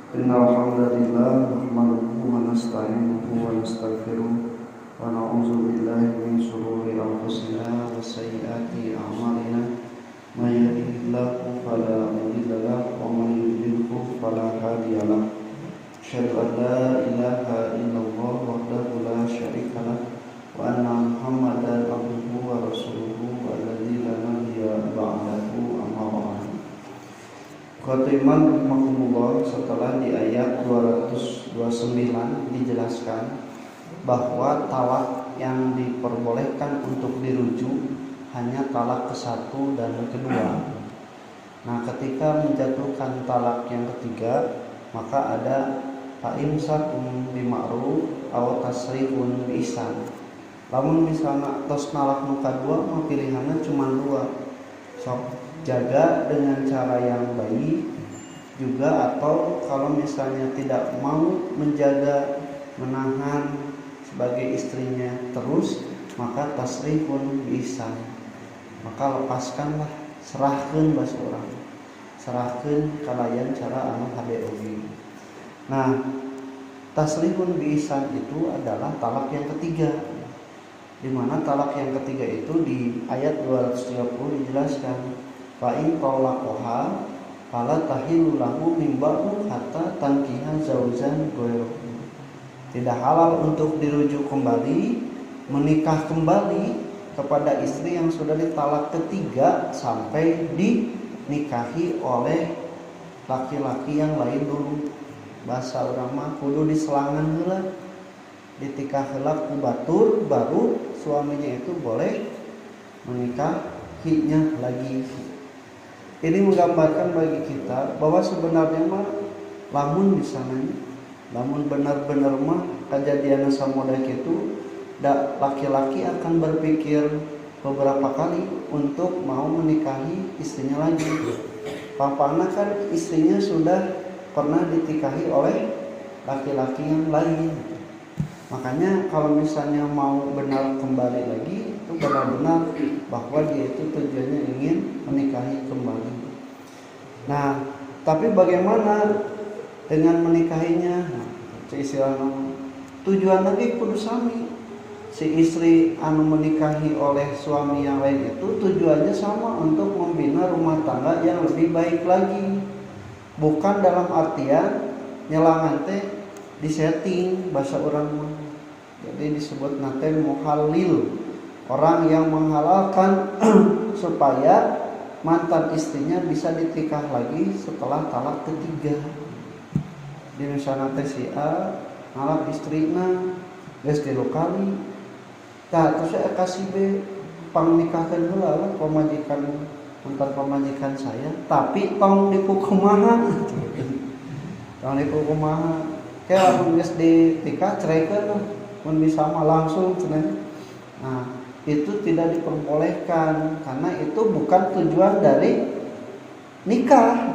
إن الحمد لله نحمده ونستعينه ونستغفره ونعوذ بالله من شرور أنفسنا وسيئات أعمالنا من يهده الله فلا مضل له ومن يضلل فلا هادي له أشهد أن لا إله إلا الله وحده لا شريك له وأن محمدا عبده ورسوله الذي لا نبي بعده أما بعد. Khotiman rahimahumullah, setelah di ayat 229 dijelaskan bahwa talak yang diperbolehkan untuk dirujuk hanya talak ke-1 dan ke-2. Nah, ketika menjatuhkan talak yang ketiga, maka ada fa'imsakun bima'ruf aw tasrihun biihsan. Lamun misalnya tos nalak nu kadua mah pilihannya cuma 2. Sok jaga dengan cara yang baik juga, atau kalau misalnya tidak mau menjaga menahan sebagai istrinya terus, maka tasrihun biihsan, maka lepaskanlah, serahkeun bahasa urang, serahkeun kalayan cara anu hade oge. Nah, tasrihun biihsan itu adalah talak yang ketiga, di mana talak yang ketiga itu di ayat 230 dijelaskan fa in talaqaha fala tahillu lahu min ba'du hatta tankiha zauzan ghairuhu. Tidak halal untuk dirujuk kembali, menikah kembali kepada istri yang sudah ditalak ketiga sampai dinikahi oleh laki-laki yang lain dulu. Bahasa urang mah kudu diselangan heula, ditikah heula ku batur, baru suaminya itu boleh menikahinya lagi. Ini menggambarkan bagi kita bahwa sebenarnya mah lamun misalnya, lamun benar-benar mah kejadian samoda itu, laki-laki akan berpikir beberapa kali untuk mau menikahi istrinya lagi. Pampana kan istrinya sudah pernah ditikahi oleh laki-laki yang lain. Makanya kalau misalnya mau benar kembali lagi, itu benar-benar bahwa dia itu tujuannya ingin menikahi kembali. Nah, tapi bagaimana dengan menikahinya? Nah, istilahnya tujuan lagi kudu sami. Si istri anu menikahi oleh suami yang lain itu tujuannya sama, untuk membina rumah tangga yang lebih baik lagi. Bukan dalam artian nyelangan teh disetting bahasa orang. Jadi disebut nate muhalil, orang yang menghalalkan supaya mantan istrinya bisa ditikah lagi setelah talak ketiga. Di misalnya teh si A nalak istrina geus 3 kali, tah terus saya kasih B pang nikahkeun heula lah pamajikan, mantan pamajikan saya, tapi tong diku kumaha tong diku kumaha kayak lamun geus ditikah ceraikeun mun bisa mah langsung cenah. Nah, itu tidak diperbolehkan karena itu bukan tujuan dari nikah.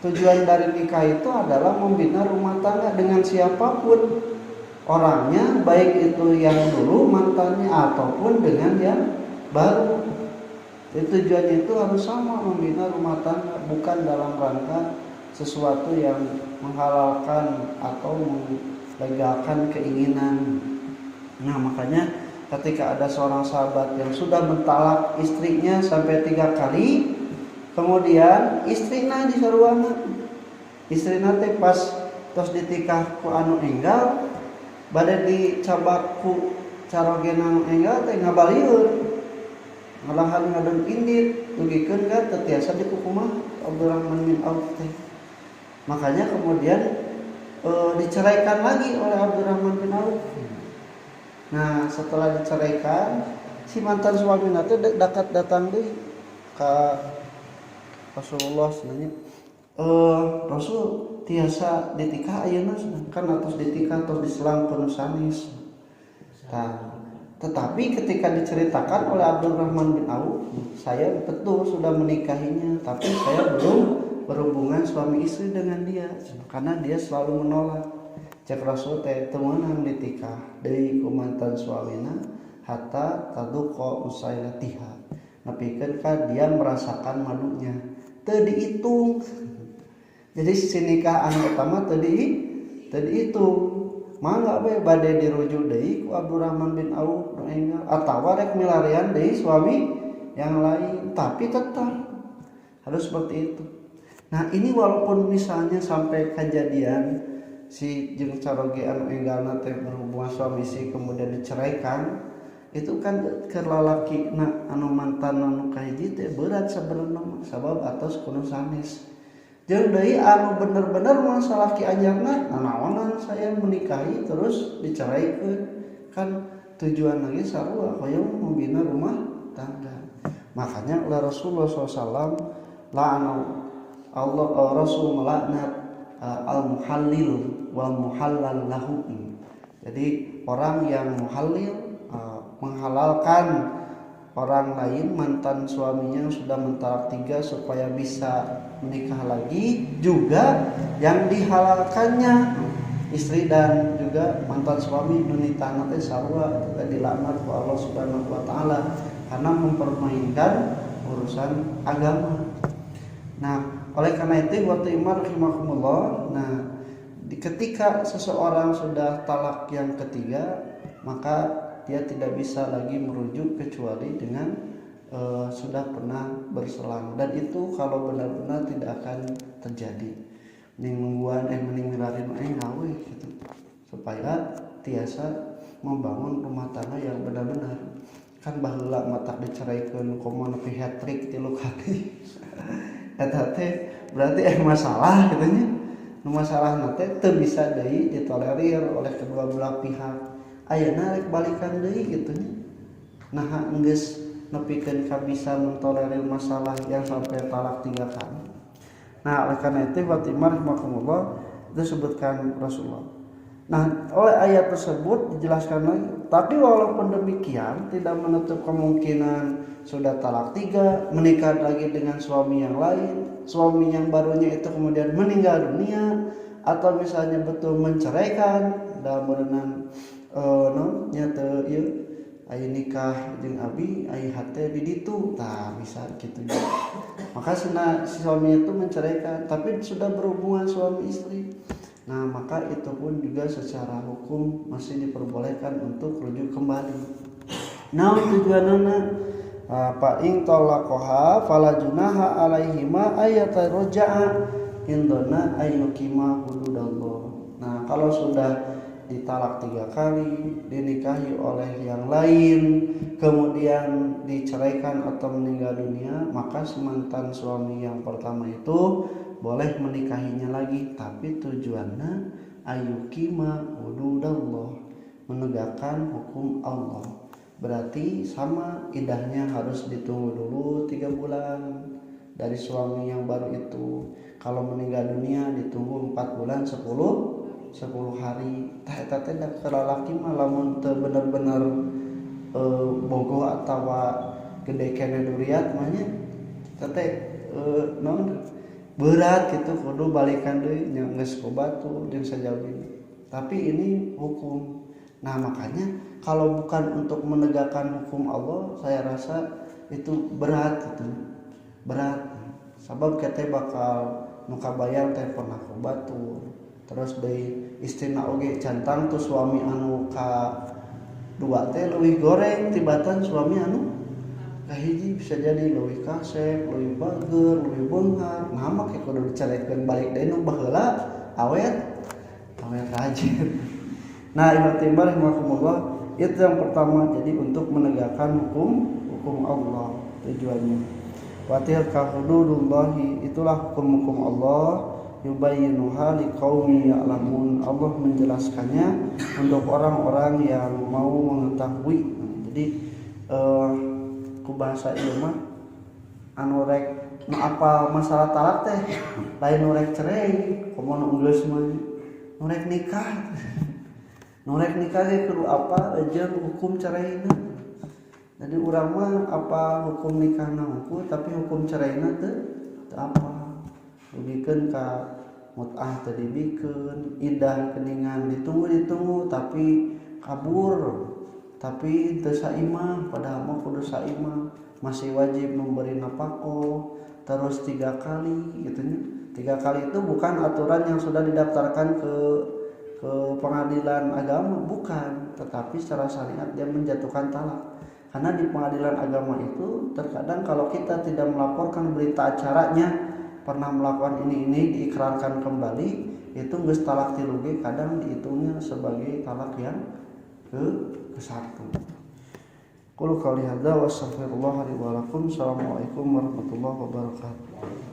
Tujuan dari nikah itu adalah membina rumah tangga dengan siapapun orangnya, baik itu yang dulu mantannya ataupun dengan yang baru. Jadi tujuannya itu harus sama, membina rumah tangga, bukan dalam rangka sesuatu yang menghalalkan atau melegakan keinginan. Nah, makanya ketika ada seorang sahabat yang sudah mentalak istrinya sampai 3 kali, kemudian istrina disaruana, istrina teh pas tos ditikah ku anu enggal, bade dicabak ku carogena anu enggal teh ngabalieur, ngalahan ngadon indit, dugikeun ka teu tiasa dikukumah Abdurrahman bin Auf teh. Makanya kemudian diceraikan lagi oleh Abdurrahman bin Auf. Nah, setelah diceraikan, si mantan suaminya teh dekat datang deui ka Rasulullah sebenarnya. Rasul tiasa ditikah ayeuna kan atos ditikah tos diselang penuh sanis. Nah, tetapi ketika diceritakan oleh Abdurrahman bin Auf, saya betul sudah menikahinya, tapi saya belum berhubungan suami istri dengan dia karena dia selalu menolak. Cek Rasul teh teu meunang ditikah deui ku mantan suamina hatta taduqa usailatiha, nepikeun ka dia merasakan madunya. Teu dihitung Jadi si nikah anu utama tadi itu mangga we bade dirujuk deui ku Abdurrahman bin Auf nu enggal atawa rek milarian deui suami yang lain, tapi tetap harus seperti itu. Nah ini walaupun misalnya sampai kejadian si jeung caroge anu enggalna teh berhubungan suami istri kemudian diceraikan, itu kan keur lalaki anu mantan anu kahiji teh berat sebenarnya sabab atas kuno sanes. Jeung deui anu bener-bener masalah ki anjeunna naonan saya menikahi terus diceraikeun, kan tujuan lagi sarua hoyong membina rumah tangga. Makanya oleh Rasulullah SAW la'ana Allah Rasul melaknat al-muhallil wal muhallal lahu. Jadi orang yang muhallil menghalalkan orang lain mantan suaminya yang sudah mentalak 3 supaya bisa menikah lagi, juga yang dihalalkannya istri dan juga mantan suami nunitana teh sarua juga dilaknat ku Allah Subhanahu wa taala karena mempermainkan urusan agama. Nah, oleh karena itu waktu imam rahimakumullah, nah ketika seseorang sudah talak yang ketiga, maka dia tidak bisa lagi merujuk kecuali dengan sudah pernah berselang, dan itu kalau benar-benar tidak akan terjadi. Mending milarin ngawe gitu, supaya tiasa membangun rumah tangga yang benar-benar. Kan baheula matak diceraikeun komo nepi hat-trick 3 kali. Eta teh berarti masalah gitu nya. Nu masalahna teh teu bisa deui ditolerir oleh kedua belah pihak. Ayeuna rek balikan deui kitu nya. Nah geus nepikeun ka bisa mentolerir masalah yang sampai talak 3 kali. Nah oleh karena itu Fatimah rahimahullah disebutkan Rasulullah. Nah oleh ayat tersebut dijelaskan lagi, tapi walaupun demikian tidak menutup kemungkinan sudah talak 3 menikah lagi dengan suami yang lain, suami yang barunya itu kemudian meninggal dunia, atau misalnya betul menceraikan dalam berenang nyata ieu aya nikah jeung abi aya hate di ditu, tah bisa gitu ya. Maka si suami itu menceraikan tapi sudah berhubungan suami istri. Nah, maka itu pun juga secara hukum masih diperbolehkan untuk rujuk kembali. Nah, tujuanana fa in talaqaha fala junaha alaihima ayatarja'a indana ayyukima hududallah. Nah, kalau sudah ditalak 3 kali, dinikahi oleh yang lain, kemudian diceraikan atau meninggal dunia, maka mantan suami yang pertama itu boleh menikahinya lagi, tapi tujuannya ayyukima hududallah, menegakkan hukum Allah. Berarti sama idahnya harus ditunggu dulu 3 bulan dari suami yang baru itu. Kalau meninggal dunia ditunggu 4 bulan 10 hari. Tah eta teh da lalaki mah lamun teu bener-bener bogoh atawa gede kene duriat mah nya teh naon berat gitu kudu balikan deui nya geus kobatu jeung sajauh. Tapi ini hukum. Nah, makanya kalau bukan untuk menegakkan hukum Allah, saya rasa itu berat gitu. Berat. Sabab kita bakal nu kabayang teh pernah kobatu. Terus dari istrina oge cantang tuh suami anu ka 2 teh leuwih goreng tibatan suami anu kahiji bisa jadi leuwih kasep, leuwih bager, leuwih beunghar. Nah mah kudu dicarekeun balik deui nu baheula awet rajin. Nah Imam Timbal rahimahullah itu yang pertama, jadi untuk menegakkan hukum Allah tujuannya. Wa tilka hududullahi, itulah hukum-hukum Allah, yubayyinuha liqaumi ya'lamun. Allah menjelaskannya untuk orang-orang yang mau mengetahui. Jadi ku bahasa ieu mah anu rek apa masalah talak teh lain nu rek cerai, komo nu geus mah nu rek nikah. Nu rek nikah ge kudu apa jeung hukum ceraina. Jadi urang mah apa hukum nikahna hukum, tapi hukum ceraina teu apa. Dibikeun ka mut'ah teu dibikeun, idah keningan ditunggu tapi kabur, tapi teu saimah, padahal mah kudu saimah, masih wajib memberi nafkah terus 3 kali gitu nya. 3 kali itu bukan aturan yang sudah didaftarkan ke pengadilan agama, bukan, tetapi secara syariat dia menjatuhkan talak. Karena di pengadilan agama itu terkadang kalau kita tidak melaporkan berita acaranya pernah melakukan ini diikrarkan kembali, itu geus talak tilu ge kadang dihitungnya sebagai talak yang ke-1. Qul qouli hadza wa astaghfirullah li wa lakum. Assalamualaikum warahmatullahi wabarakatuh.